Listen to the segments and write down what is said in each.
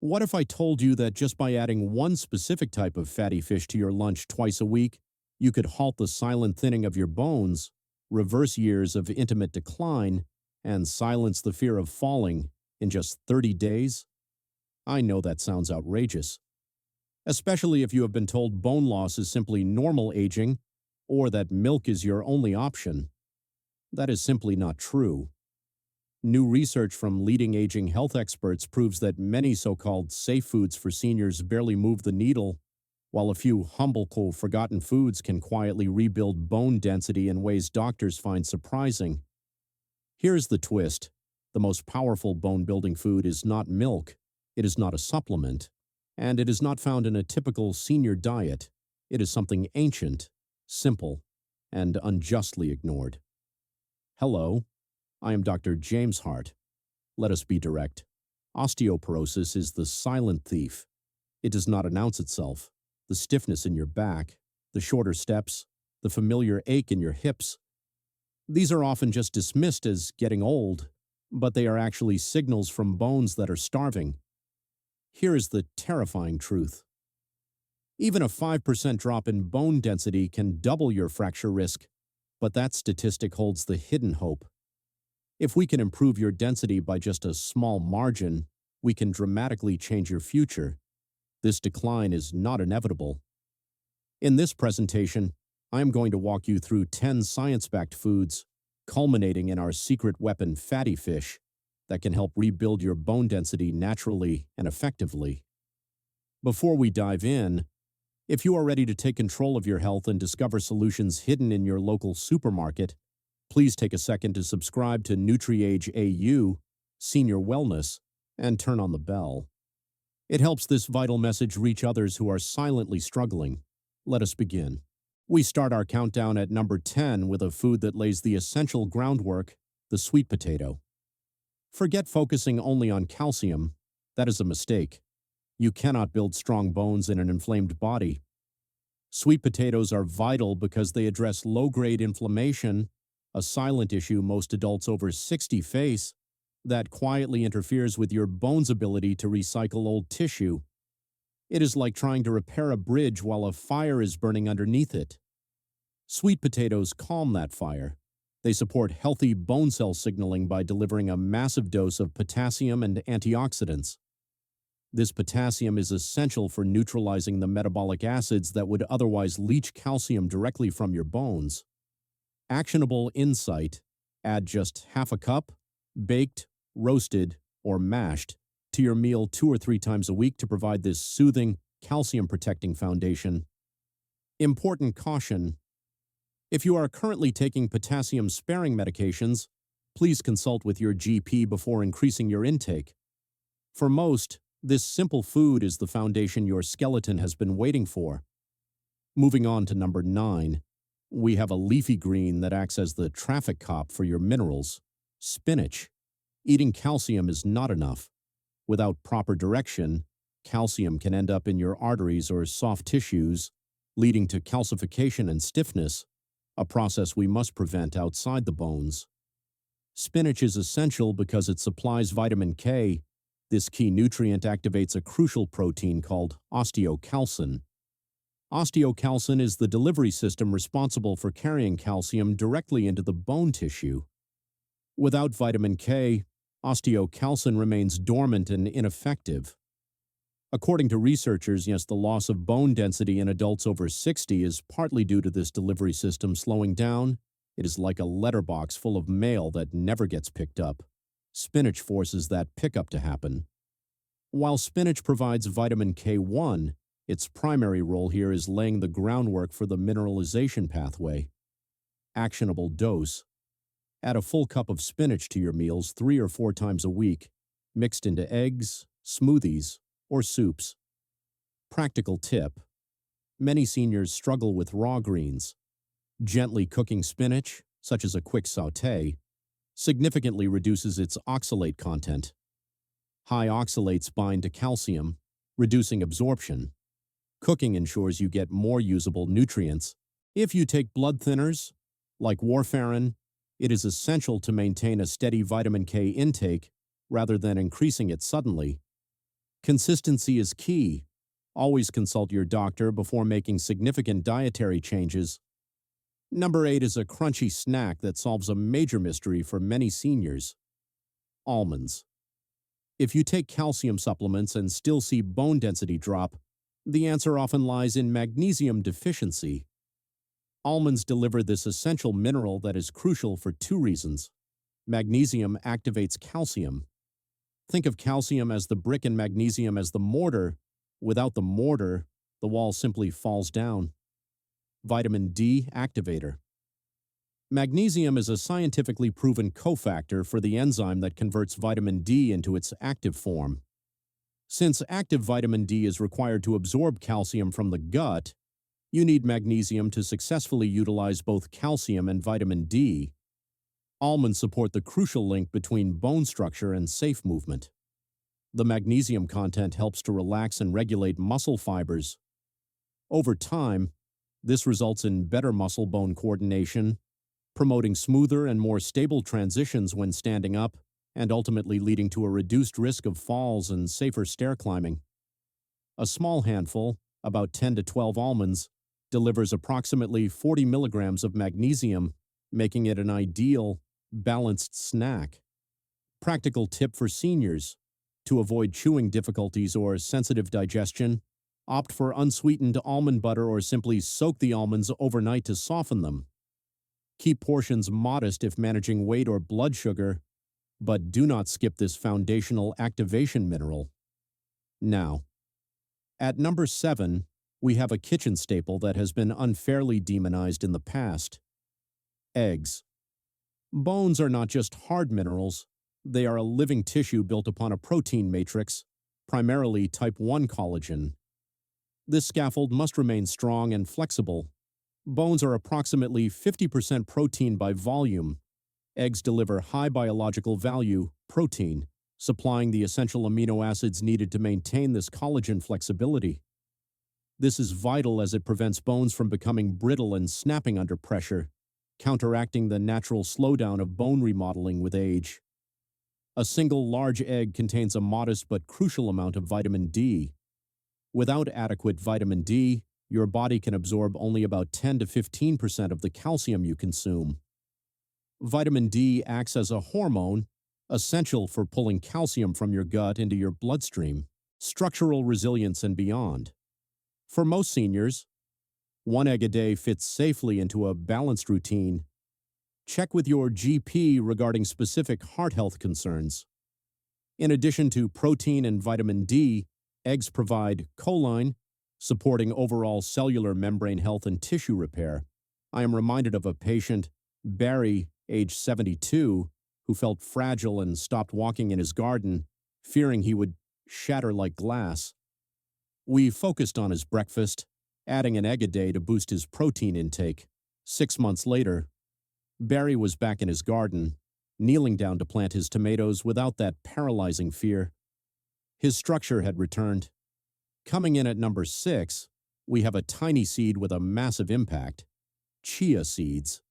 What if I told you that just by adding one specific type of fatty fish to your lunch twice a week, you could halt the silent thinning of your bones, reverse years of intimate decline, and silence the fear of falling in just 30 days? I know that sounds outrageous, especially if you have been told bone loss is simply normal aging or that milk is your only option. That is simply not true. New research from leading aging health experts proves that many so-called safe foods for seniors barely move the needle, while a few humble, forgotten foods can quietly rebuild bone density in ways doctors find surprising. Here's the twist. The most powerful bone-building food is not milk, it is not a supplement, and it is not found in a typical senior diet. It is something ancient, simple, and unjustly ignored. Hello. I am Dr. James Hart. Let us be direct. Osteoporosis is the silent thief. It does not announce itself. The stiffness in your back, the shorter steps, the familiar ache in your hips. These are often just dismissed as getting old, but they are actually signals from bones that are starving. Here is the terrifying truth. Even a 5% drop in bone density can double your fracture risk, but that statistic holds the hidden hope. If we can improve your density by just a small margin, we can dramatically change your future. This decline is not inevitable. In this presentation, I am going to walk you through 10 science-backed foods, culminating in our secret weapon fatty fish, that can help rebuild your bone density naturally and effectively. Before we dive in, if you are ready to take control of your health and discover solutions hidden in your local supermarket, please take a second to subscribe to NutriAge AU, Senior Wellness, and turn on the bell. It helps this vital message reach others who are silently struggling. Let us begin. We start our countdown at number 10 with a food that lays the essential groundwork, the sweet potato. Forget focusing only on calcium. That is a mistake. You cannot build strong bones in an inflamed body. Sweet potatoes are vital because they address low-grade inflammation, a silent issue most adults over 60 face, that quietly interferes with your bone's ability to recycle old tissue. It is like trying to repair a bridge while a fire is burning underneath it. Sweet potatoes calm that fire. They support healthy bone cell signaling by delivering a massive dose of potassium and antioxidants. This potassium is essential for neutralizing the metabolic acids that would otherwise leach calcium directly from your bones. Actionable insight: add just half a cup, baked, roasted, or mashed, to your meal 2 or 3 times a week to provide this soothing, calcium-protecting foundation. Important caution: if you are currently taking potassium-sparing medications, please consult with your GP before increasing your intake. For most, this simple food is the foundation your skeleton has been waiting for. Moving on to number 9. We have a leafy green that acts as the traffic cop for your minerals: spinach. Eating calcium is not enough. Without proper direction, calcium can end up in your arteries or soft tissues, leading to calcification and stiffness, a process we must prevent outside the bones. Spinach is essential because it supplies vitamin K. This key nutrient activates a crucial protein called osteocalcin. Osteocalcin is the delivery system responsible for carrying calcium directly into the bone tissue. Without vitamin K, osteocalcin remains dormant and ineffective. According to researchers, yes, the loss of bone density in adults over 60 is partly due to this delivery system slowing down. It is like a letterbox full of mail that never gets picked up. Spinach forces that pickup to happen. While spinach provides vitamin K1, its primary role here is laying the groundwork for the mineralization pathway. Actionable dose: add a full cup of spinach to your meals 3 or 4 times a week, mixed into eggs, smoothies, or soups. Practical tip: many seniors struggle with raw greens. Gently cooking spinach, such as a quick sauté, significantly reduces its oxalate content. High oxalates bind to calcium, reducing absorption. Cooking ensures you get more usable nutrients. If you take blood thinners, like warfarin, it is essential to maintain a steady vitamin K intake rather than increasing it suddenly. Consistency is key. Always consult your doctor before making significant dietary changes. Number 8 is a crunchy snack that solves a major mystery for many seniors. Almonds. If you take calcium supplements and still see bone density drop, the answer often lies in magnesium deficiency. Almonds deliver this essential mineral that is crucial for two reasons. Magnesium activates calcium. Think of calcium as the brick and magnesium as the mortar. Without the mortar, the wall simply falls down. Vitamin D activator. Magnesium is a scientifically proven cofactor for the enzyme that converts vitamin D into its active form. Since active vitamin D is required to absorb calcium from the gut, you need magnesium to successfully utilize both calcium and vitamin D. Almonds support the crucial link between bone structure and safe movement. The magnesium content helps to relax and regulate muscle fibers. Over time, this results in better muscle-bone coordination, promoting smoother and more stable transitions when standing up, and ultimately leading to a reduced risk of falls and safer stair climbing. A small handful, about 10 to 12 almonds, delivers approximately 40 milligrams of magnesium, making it an ideal, balanced snack. Practical tip for seniors: to avoid chewing difficulties or sensitive digestion, opt for unsweetened almond butter or simply soak the almonds overnight to soften them. Keep portions modest if managing weight or blood sugar, but do not skip this foundational activation mineral. Now, at number 7, we have a kitchen staple that has been unfairly demonized in the past: eggs. Bones are not just hard minerals, they are a living tissue built upon a protein matrix, primarily type 1 collagen. This scaffold must remain strong and flexible. Bones are approximately 50% protein by volume. Eggs deliver high biological value, protein, supplying the essential amino acids needed to maintain this collagen flexibility. This is vital as it prevents bones from becoming brittle and snapping under pressure, counteracting the natural slowdown of bone remodeling with age. A single large egg contains a modest but crucial amount of vitamin D. Without adequate vitamin D, your body can absorb only about 10 to 15% of the calcium you consume. Vitamin D acts as a hormone, essential for pulling calcium from your gut into your bloodstream, structural resilience, and beyond. For most seniors, 1 egg a day fits safely into a balanced routine. Check with your GP regarding specific heart health concerns. In addition to protein and vitamin D, eggs provide choline, supporting overall cellular membrane health and tissue repair. I am reminded of a patient, Barry, age 72, who felt fragile and stopped walking in his garden, fearing he would shatter like glass. We focused on his breakfast, adding an egg a day to boost his protein intake. 6 months later, Barry was back in his garden, kneeling down to plant his tomatoes without that paralyzing fear. His structure had returned. Coming in at number 6, we have a tiny seed with a massive impact: chia seeds.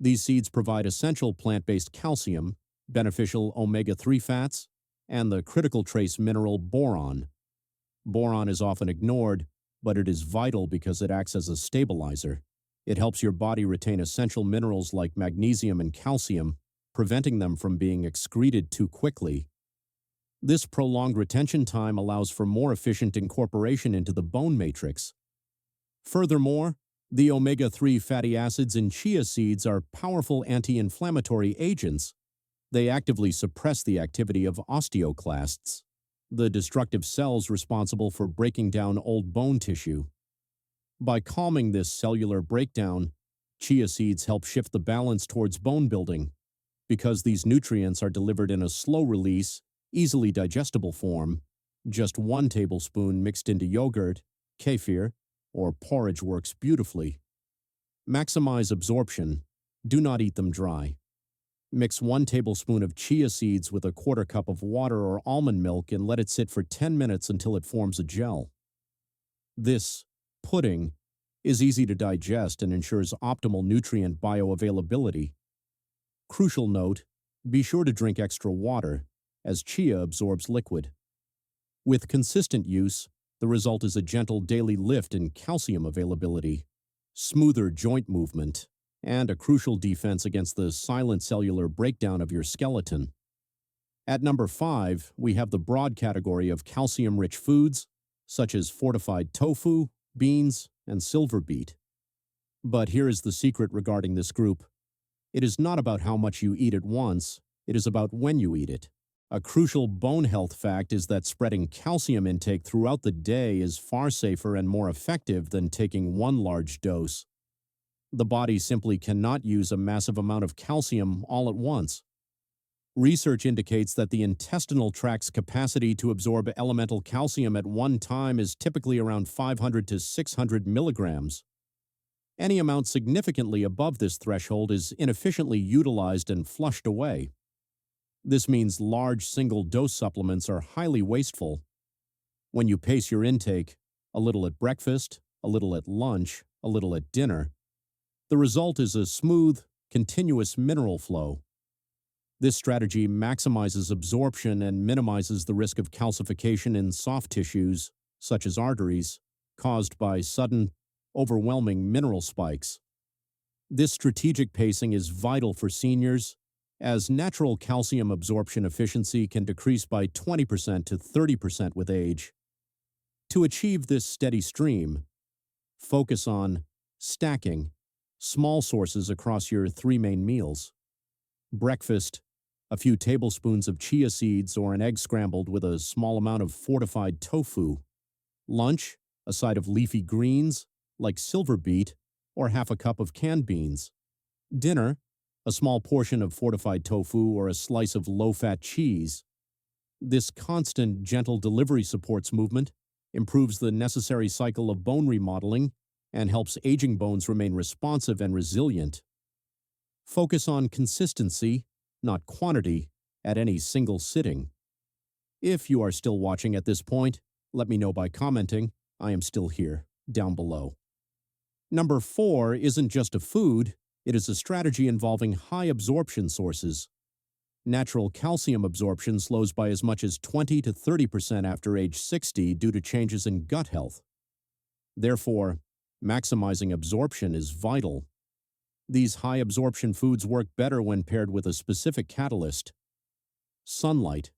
These seeds provide essential plant-based calcium, beneficial omega-3 fats, and the critical trace mineral boron. Boron is often ignored, but it is vital because it acts as a stabilizer. It helps your body retain essential minerals like magnesium and calcium, preventing them from being excreted too quickly. This prolonged retention time allows for more efficient incorporation into the bone matrix. Furthermore, the omega-3 fatty acids in chia seeds are powerful anti-inflammatory agents. They actively suppress the activity of osteoclasts, the destructive cells responsible for breaking down old bone tissue. By calming this cellular breakdown, chia seeds help shift the balance towards bone building. Because these nutrients are delivered in a slow-release, easily digestible form, just 1 tablespoon mixed into yogurt, kefir, or porridge works beautifully. Maximize absorption. Do not eat them dry. Mix 1 tablespoon of chia seeds with a 1/4 cup of water or almond milk and let it sit for 10 minutes until it forms a gel. This pudding is easy to digest and ensures optimal nutrient bioavailability. Crucial note: be sure to drink extra water, as chia absorbs liquid. With consistent use, the result is a gentle daily lift in calcium availability, smoother joint movement, and a crucial defense against the silent cellular breakdown of your skeleton. At number 5, we have the broad category of calcium-rich foods, such as fortified tofu, beans, and silver beet. But here is the secret regarding this group. It is not about how much you eat at once, it is about when you eat it. A crucial bone health fact is that spreading calcium intake throughout the day is far safer and more effective than taking one large dose. The body simply cannot use a massive amount of calcium all at once. Research indicates that the intestinal tract's capacity to absorb elemental calcium at one time is typically around 500 to 600 milligrams. Any amount significantly above this threshold is inefficiently utilized and flushed away. This means large single-dose supplements are highly wasteful. When you pace your intake, a little at breakfast, a little at lunch, a little at dinner, the result is a smooth, continuous mineral flow. This strategy maximizes absorption and minimizes the risk of calcification in soft tissues, such as arteries, caused by sudden, overwhelming mineral spikes. This strategic pacing is vital for seniors, as natural calcium absorption efficiency can decrease by 20% to 30% with age. To achieve this steady stream, focus on stacking small sources across your 3 main meals. Breakfast, a few tablespoons of chia seeds or an egg scrambled with a small amount of fortified tofu. Lunch, a side of leafy greens, like silver beet, or half a cup of canned beans. Dinner, a small portion of fortified tofu or a slice of low-fat cheese. This constant, gentle delivery supports movement, improves the necessary cycle of bone remodeling, and helps aging bones remain responsive and resilient. Focus on consistency, not quantity, at any single sitting. If you are still watching at this point, let me know by commenting. I am still here, down below. Number 4 isn't just a food, it is a strategy involving high absorption sources. Natural calcium absorption slows by as much as 20 to 30% after age 60 due to changes in gut health. Therefore, maximizing absorption is vital. These high absorption foods work better when paired with a specific catalyst. Sunlight.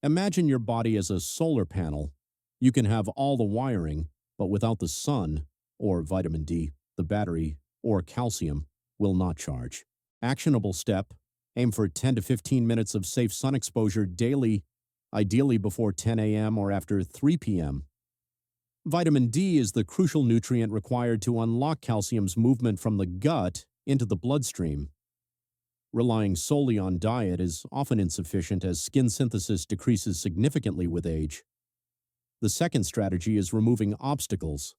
Imagine your body as a solar panel. You can have all the wiring, but without the sun, or vitamin D, the battery, or calcium, will not charge. Actionable step: aim for 10 to 15 minutes of safe sun exposure daily, ideally before 10 a.m. or after 3 p.m. Vitamin D is the crucial nutrient required to unlock calcium's movement from the gut into the bloodstream. Relying solely on diet is often insufficient as skin synthesis decreases significantly with age. The second strategy is removing obstacles.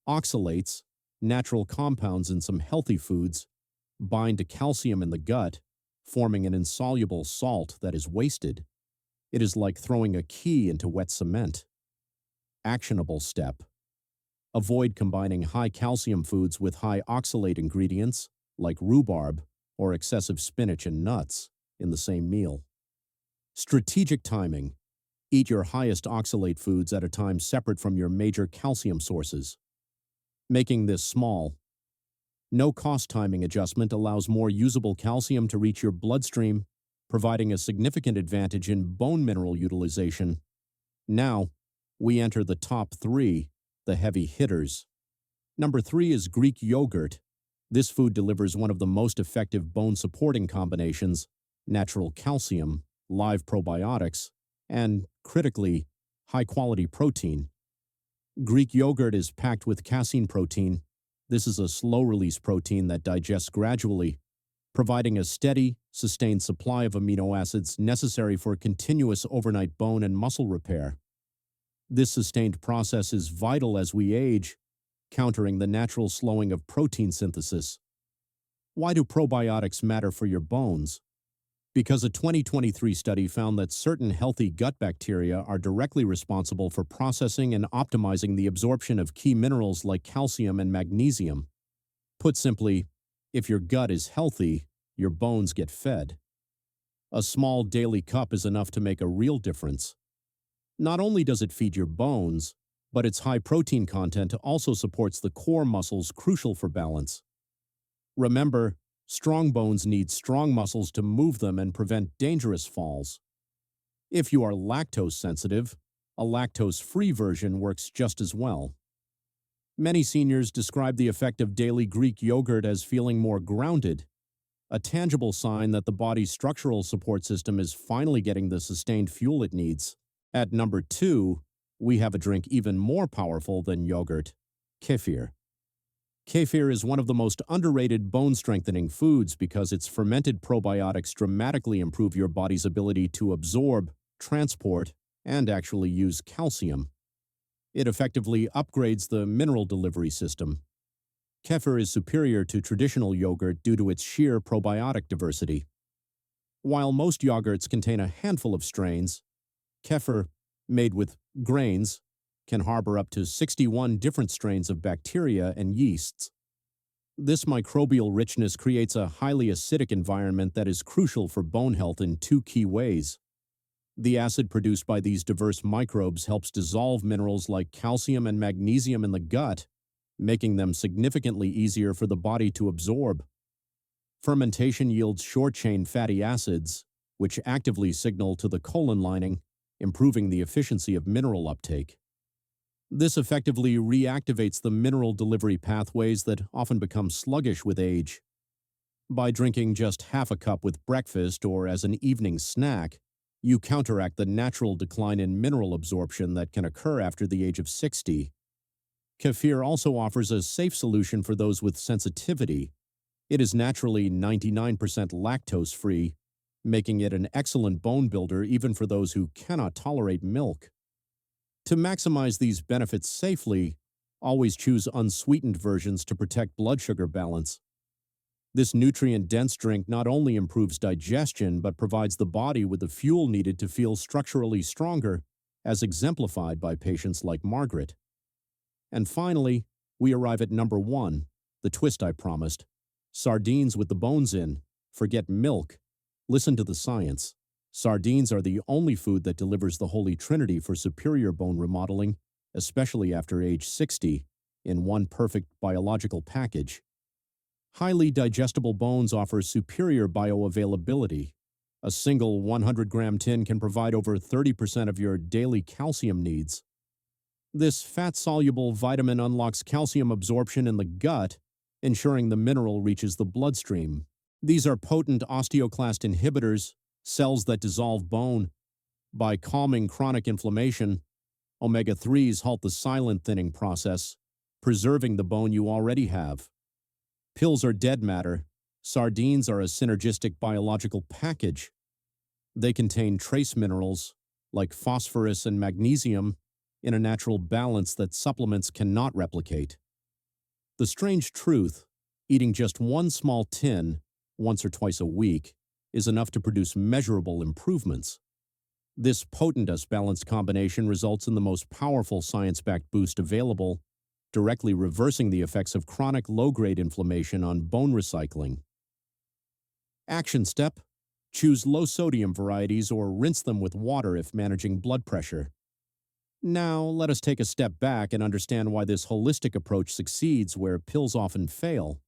Oxalates, natural compounds in some healthy foods, bind to calcium in the gut, forming an insoluble salt that is wasted. It is like throwing a key into wet cement. Actionable step: avoid combining high calcium foods with high oxalate ingredients, like rhubarb or excessive spinach and nuts, in the same meal. Strategic timing: eat your highest oxalate foods at a time separate from your major calcium sources. Making this small. No-cost timing adjustment allows more usable calcium to reach your bloodstream, providing a significant advantage in bone mineral utilization. Now, we enter the top 3, the heavy hitters. Number 3 is Greek yogurt. This food delivers one of the most effective bone-supporting combinations: natural calcium, live probiotics, and, critically, high-quality protein. Greek yogurt is packed with casein protein. This is a slow-release protein that digests gradually, providing a steady, sustained supply of amino acids necessary for continuous overnight bone and muscle repair. This sustained process is vital as we age, countering the natural slowing of protein synthesis. Why do probiotics matter for your bones? Because a 2023 study found that certain healthy gut bacteria are directly responsible for processing and optimizing the absorption of key minerals like calcium and magnesium. Put simply, if your gut is healthy, your bones get fed. A small daily cup is enough to make a real difference. Not only does it feed your bones, but its high protein content also supports the core muscles crucial for balance. Remember, strong bones need strong muscles to move them and prevent dangerous falls. If you are lactose sensitive, a lactose-free version works just as well. Many seniors describe the effect of daily Greek yogurt as feeling more grounded, a tangible sign that the body's structural support system is finally getting the sustained fuel it needs. At number 2, we have a drink even more powerful than yogurt: kefir. Kefir is one of the most underrated bone-strengthening foods because its fermented probiotics dramatically improve your body's ability to absorb, transport, and actually use calcium. It effectively upgrades the mineral delivery system. Kefir is superior to traditional yogurt due to its sheer probiotic diversity. While most yogurts contain a handful of strains, kefir, made with grains, can harbor up to 61 different strains of bacteria and yeasts. This microbial richness creates a highly acidic environment that is crucial for bone health in two key ways. The acid produced by these diverse microbes helps dissolve minerals like calcium and magnesium in the gut, making them significantly easier for the body to absorb. Fermentation yields short-chain fatty acids, which actively signal to the colon lining, improving the efficiency of mineral uptake. This effectively reactivates the mineral delivery pathways that often become sluggish with age. By drinking just half a cup with breakfast or as an evening snack, you counteract the natural decline in mineral absorption that can occur after the age of 60. Kefir also offers a safe solution for those with sensitivity. It is naturally 99% lactose-free, making it an excellent bone builder even for those who cannot tolerate milk. To maximize these benefits safely, always choose unsweetened versions to protect blood sugar balance. This nutrient-dense drink not only improves digestion but provides the body with the fuel needed to feel structurally stronger, as exemplified by patients like Margaret. And finally, we arrive at number 1, the twist I promised: sardines with the bones in. Forget milk. Listen to the science. Sardines are the only food that delivers the holy trinity for superior bone remodeling, especially after age 60, in one perfect biological package. Highly digestible bones offer superior bioavailability. A single 100-gram tin can provide over 30% of your daily calcium needs. This fat-soluble vitamin unlocks calcium absorption in the gut, ensuring the mineral reaches the bloodstream. These are potent osteoclast inhibitors, cells that dissolve bone. By calming chronic inflammation, omega-3s halt the silent thinning process, preserving the bone you already have. Pills are dead matter. Sardines are a synergistic biological package. They contain trace minerals, like phosphorus and magnesium, in a natural balance that supplements cannot replicate. The strange truth: eating just one small tin, once or twice a week, is enough to produce measurable improvements. This potent balanced combination results in the most powerful science-backed boost available, directly reversing the effects of chronic low-grade inflammation on bone recycling. Action step: choose low-sodium varieties or rinse them with water if managing blood pressure. Now, let us take a step back and understand why this holistic approach succeeds where pills often fail.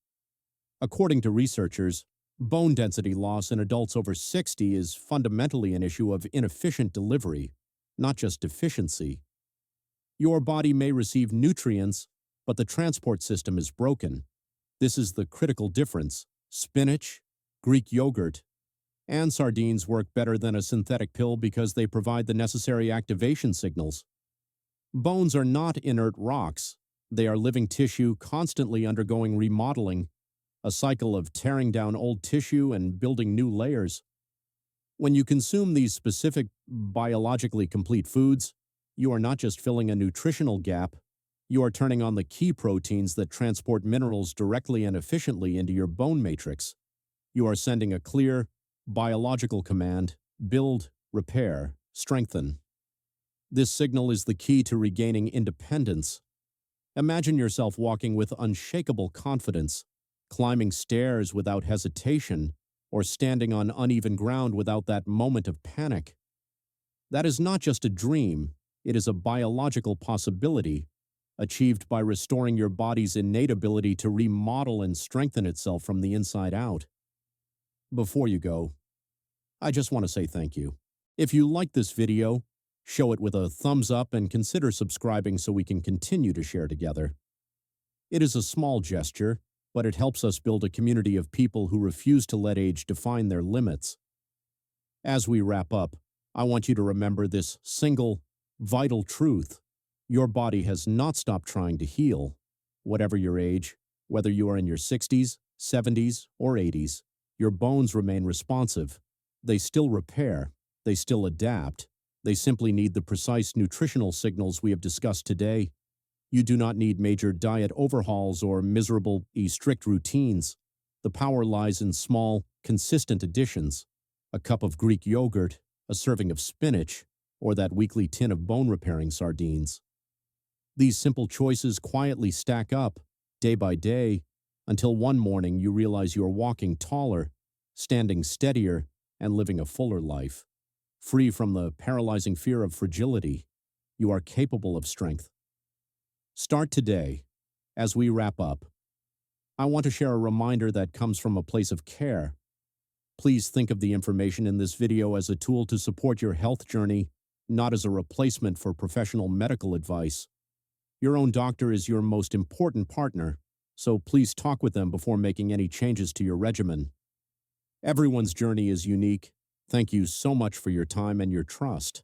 According to researchers, bone density loss in adults over 60 is fundamentally an issue of inefficient delivery, not just deficiency. Your body may receive nutrients, but the transport system is broken. This is the critical difference. Spinach, Greek yogurt, and sardines work better than a synthetic pill because they provide the necessary activation signals. Bones are not inert rocks. They are living tissue constantly undergoing remodeling, a cycle of tearing down old tissue and building new layers. When you consume these specific, biologically complete foods, you are not just filling a nutritional gap, you are turning on the key proteins that transport minerals directly and efficiently into your bone matrix. You are sending a clear, biological command: build, repair, strengthen. This signal is the key to regaining independence. Imagine yourself walking with unshakable confidence, climbing stairs without hesitation, or standing on uneven ground without that moment of panic. That is not just a dream, It is a biological possibility achieved by restoring your body's innate ability to remodel and strengthen itself from the inside out. Before you go, I just want to say thank you. If you like this video, show it with a thumbs up and consider subscribing so we can continue to share together. It is a small gesture, but it helps us build a community of people who refuse to let age define their limits. As we wrap up, I want you to remember this single, vital truth. Your body has not stopped trying to heal. Whatever your age, whether you are in your 60s, 70s, or 80s, your bones remain responsive. They still repair. They still adapt. They simply need the precise nutritional signals we have discussed today. You do not need major diet overhauls or miserable, strict routines. The power lies in small, consistent additions. A cup of Greek yogurt, a serving of spinach, or that weekly tin of bone-repairing sardines. These simple choices quietly stack up, day by day, until one morning you realize you are walking taller, standing steadier, and living a fuller life. Free from the paralyzing fear of fragility, you are capable of strength. Start today. As we wrap up, I want to share a reminder that comes from a place of care. Please think of the information in this video as a tool to support your health journey, not as a replacement for professional medical advice. Your own doctor is your most important partner, so please talk with them before making any changes to your regimen. Everyone's journey is unique. Thank you so much for your time and your trust.